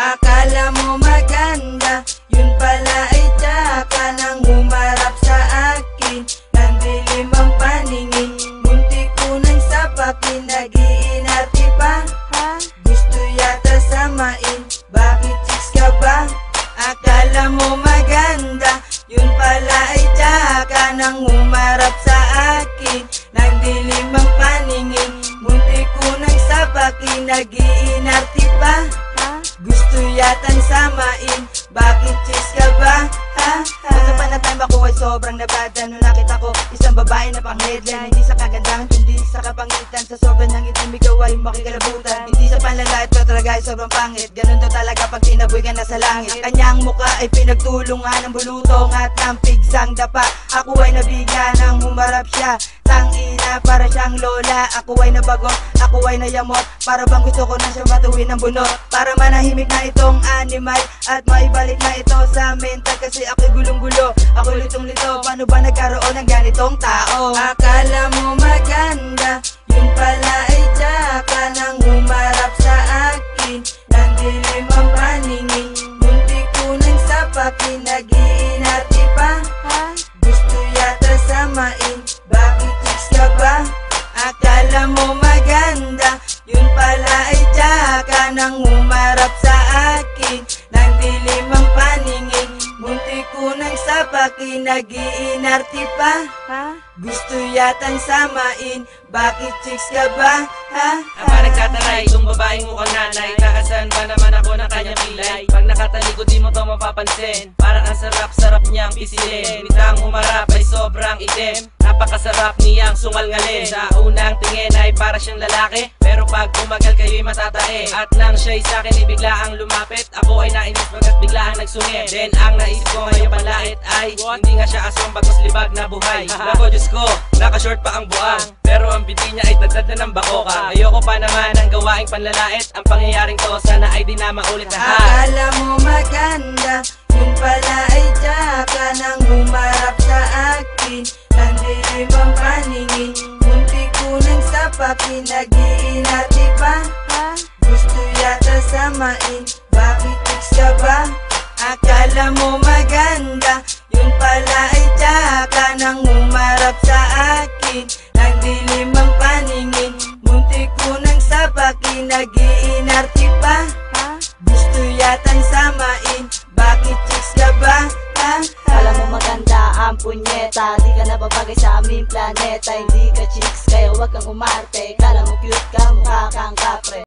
Akala mo maganda, yun pala ay tsaka nang humarap sa akin. Nandilim ang paningin, muntik ko nang sapakin. Nag-iinarte pa, gusto yata samain. Bakit chicks ka ba? Akala mo maganda, yun pala ay tsaka nang humarap sa akin. Nandilim ang paningin, muntik ko nang sapakin. Nag-iinarte pa, gusto yatang samain. Bakit chicks ka ba? Once upon a time ako ay sobrang nabada nung nakita ko isang babae na pang headline. Hindi sa kagandahan kundi sa kapangitan, sa sobrang ng itim ikaw ay makikalabutan. Hindi sa panlalait pero talaga ay sobrang pangit. Ganun daw talaga pag tinaboy ka na sa langit. Ang kanyang mukha ay pinagtulungan ng bulutong at ng pigsang dapa. Ako ay nabigyan nang humarap siya. Tangina para siyang lola. Ako ay nabagot, ako ay nayamot. Para bang gusto ko na siya matuwin ng bunot. Para manahimik na itong animal at maibalik na ito sa mental. Kasi ako'y gulong-gulo, ako'y litong-lito. Paano ba nagkaroon ng ganitong tao? Akala mo maganda, yun pala ay tsaka nang humarap sa akin. Nandilim ang paningin, muntik ko nang sapakin. Nag-iinarte pa, gusto yata samain. Bakit chicks ka ba? Akala mo maganda, yun pala ay tsaka nang humarap sa akin. Nandilim ang paningin, muntik ko nang sapakin. Nag-iinarte pa, gusto yatang samain. Bakit chicks ka ba? Ama nagtataray, itong babaeng mukhang nanay. Naasan ba naman ako ng kanyang pilay? Pag nakatalikod di mo to mapapansin. Parang ang sarap-sarap niyang pisilin. Bitang humarap ay sobrang itim. Napakasarap niyang sungal-ngalin. Sa unang tingin ay para siyang lalaki, pero pag tumagal kayo'y matatae. At nang siya'y sa'kin ay bigla ang lumapit, ako ay nainis bagat bigla ang nagsungit. Then ang naisip ko ngayong panlait ay hindi nga siya aswang bagos libag na buhay. Nako Diyos ko, naka-short pa ang buang, pero ang biti niya ay dagdag na ng bakoka. Ayoko pa naman ang gawaing panlalait. Ang pangyayaring to sana ay di na maulit na. Akala mo maganda, yun pala ay tsaka nang humarap sa akin. Nandilim ang paningin, muntik ko nang sapakin. Nag-iinarte pa, gusto yata samain. Bakit chicks ka ba? Akala mo maganda, yun pala ay tsaka nang humarap sa akin. Nandilim ang paningin, muntik ko nang sapakin. Nag-iinarte pa, gusto yatang samain. Bakit chicks ka ba? Alam mo maganda ang punyeta, di ka nababagay sa aming planeta. Hindi ka chicks kaya wag kang umarte. Kala mo cute ka, mukha kang kapre.